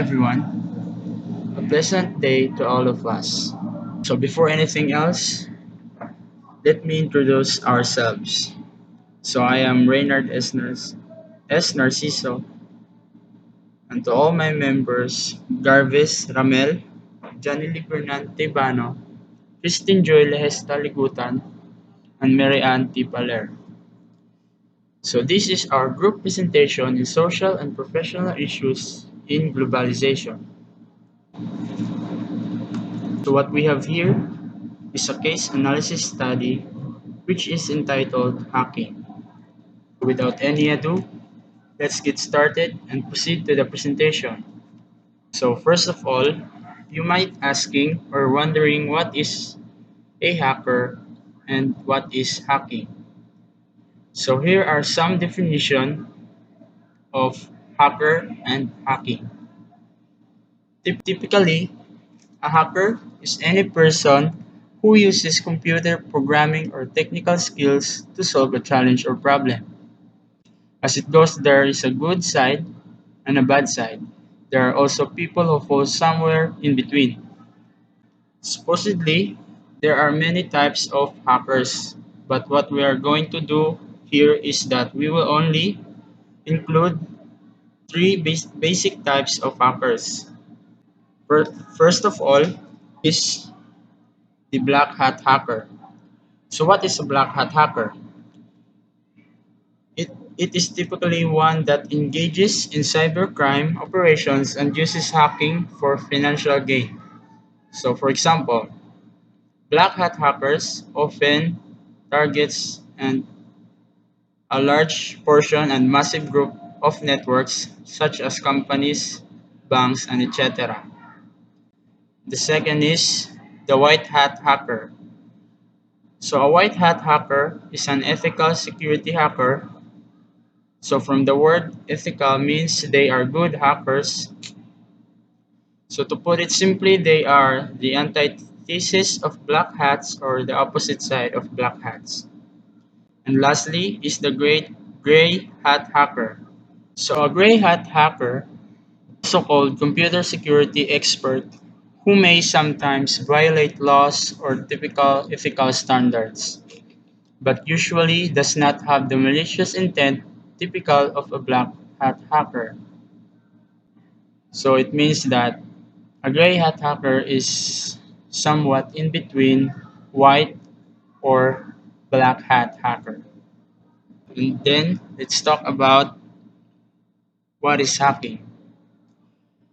everyone. A pleasant day to all of us. So, before anything else, let me introduce ourselves. So, I am Reynard S. Narciso, and to all my members, Garvis Ramel, Johnny Libernan Tebano, Christine Joy Lehesta Ligutan, and Mary Ann T. Paler. So, this is our group presentation in social and professional issues in globalization. So, what we have here is a case analysis study which is entitled Hacking. Without any ado, let's get started and proceed to the presentation. So first of all, you might asking or wondering what is a hacker and what is hacking. So here are some definition of hacker and hacking. Typically, a hacker is any person who uses computer programming or technical skills to solve a challenge or problem. As it goes, there is a good side and a bad side. There are also people who fall somewhere in between. Supposedly, there are many types of hackers, but what we are going to do here is that we will only include three basic types of hackers. First of all is the black hat hacker. So what is a black hat hacker? It is typically one that engages in cybercrime operations and uses hacking for financial gain. So for example, black hat hackers often targets and a large portion and massive group of networks such as companies, banks, and etc. The second is the white hat hacker. So a white hat hacker is an ethical security hacker. So from the word ethical means they are good hackers. So to put it simply, they are the antithesis of black hats or the opposite side of black hats. And lastly is the gray hat hacker. So a gray hat hacker, also called computer security expert, who may sometimes violate laws or typical ethical standards, but usually does not have the malicious intent typical of a black hat hacker. So it means that a gray hat hacker is somewhat in between white or black hat hacker. And then let's talk about what is hacking.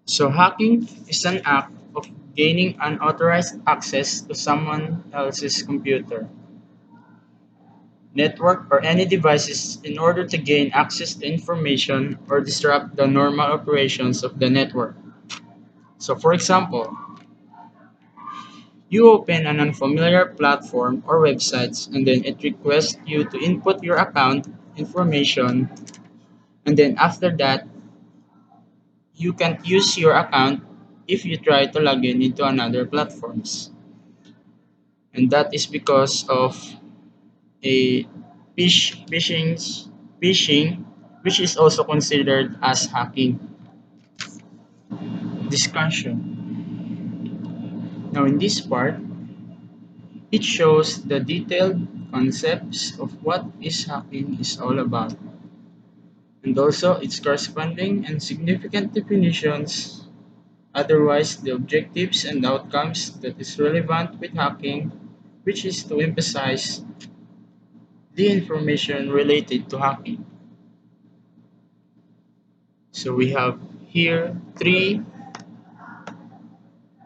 So hacking is an act of gaining unauthorized access to someone else's computer, network, or any devices in order to gain access to information or disrupt the normal operations of the network. So for example, you open an unfamiliar platform or websites and then it requests you to input your account information, and then after that you can't use your account if you try to log in into another platforms. And that is because of a phishing, phishing, which is also considered as hacking. Discussion. Now in this part, it shows the detailed concepts of what is hacking is all about, and also its corresponding and significant definitions. Otherwise, the objectives and outcomes that is relevant with hacking, which is to emphasize the information related to hacking. So we have here three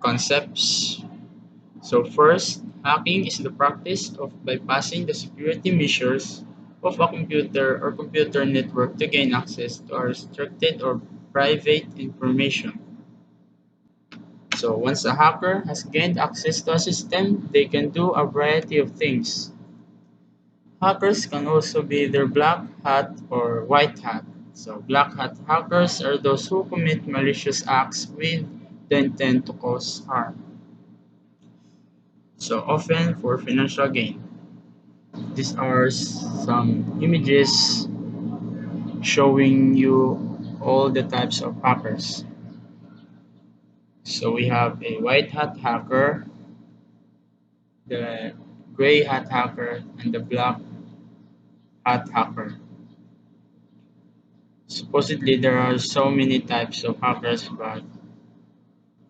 concepts. So first, hacking is the practice of bypassing the security measures of a computer or computer network to gain access to our restricted or private information. So once a hacker has gained access to a system, they can do a variety of things. Hackers can also be either black hat or white hat. So black hat hackers are those who commit malicious acts with the intent to cause harm, so often for financial gain. These are some images showing you all the types of hackers. So we have a white hat hacker, the gray hat hacker, and the black hat hacker. Supposedly there are so many types of hackers, but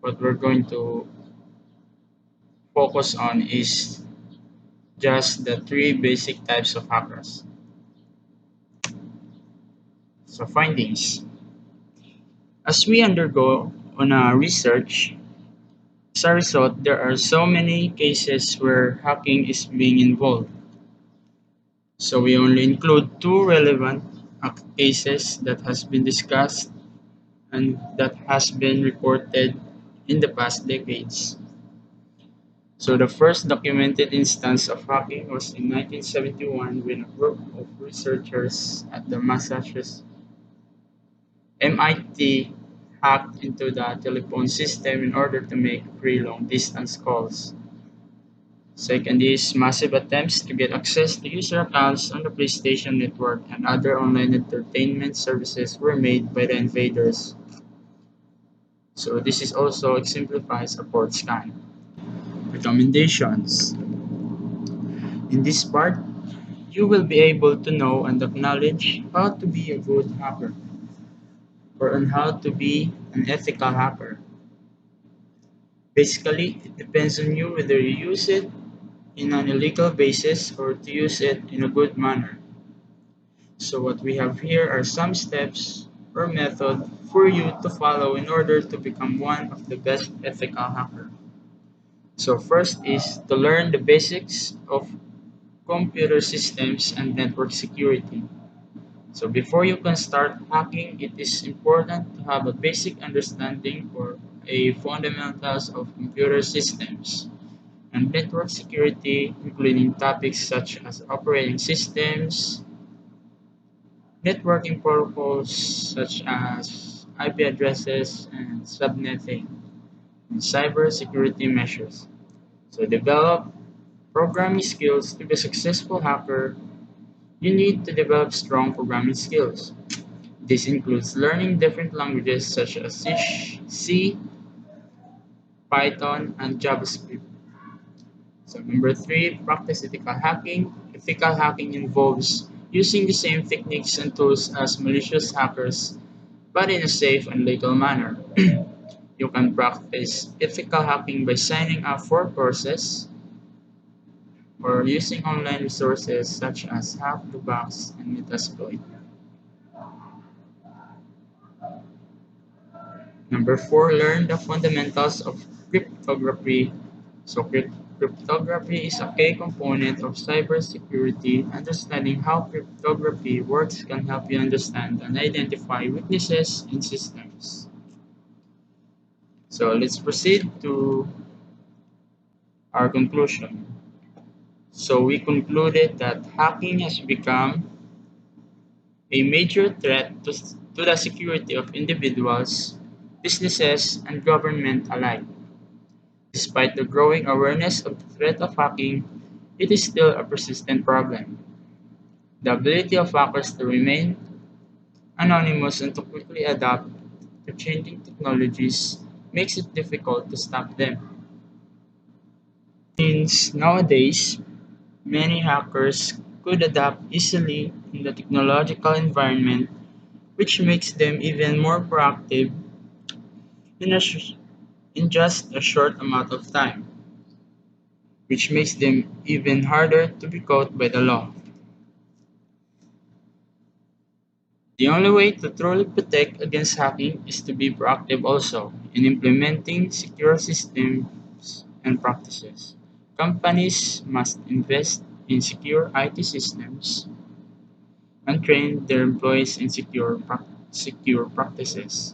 what we're going to focus on is just the three basic types of hackers. So findings. As we undergo on our research, as a result, there are so many cases where hacking is being involved. So we only include two relevant cases that has been discussed and that has been reported in the past decades. So the first documented instance of hacking was in 1971 when a group of researchers at the Massachusetts MIT hacked into the telephone system in order to make free long-distance calls. Second is massive attempts to get access to user accounts on the PlayStation Network and other online entertainment services were made by the invaders. So this is also exemplifies a port scan. Recommendations. In this part, you will be able to know and acknowledge how to be a good hacker or on how to be an ethical hacker. Basically, it depends on you whether you use it in an illegal basis or to use it in a good manner. So what we have here are some steps or method for you to follow in order to become one of the best ethical hacker. So first is to learn the basics of computer systems and network security. So before you can start hacking, it is important to have a basic understanding or a fundamentals of computer systems and network security, including topics such as operating systems, networking protocols such as IP addresses and subnetting, and cyber security measures. So develop programming skills to be a successful hacker. You need to develop strong programming skills. This includes learning different languages such as C, Python, and JavaScript. So number three, practice ethical hacking. Ethical hacking involves using the same techniques and tools as malicious hackers, but in a safe and legal manner. You can practice ethical hacking by signing up for courses or using online resources such as Hack the Box and Metasploit. Number four, learn the fundamentals of cryptography. So cryptography is a key component of cybersecurity. Understanding how cryptography works can help you understand and identify weaknesses in systems. So let's proceed to our conclusion. So we concluded that hacking has become a major threat to the security of individuals, businesses, and government alike. Despite the growing awareness of the threat of hacking, it is still a persistent problem. The ability of hackers to remain anonymous and to quickly adapt to changing technologies makes it difficult to stop them. Since nowadays, many hackers could adapt easily in the technological environment, which makes them even more proactive in, in just a short amount of time, which makes them even harder to be caught by the law. The only way to truly protect against hacking is to be proactive also in implementing secure systems and practices. Companies must invest in secure IT systems and train their employees in secure practices.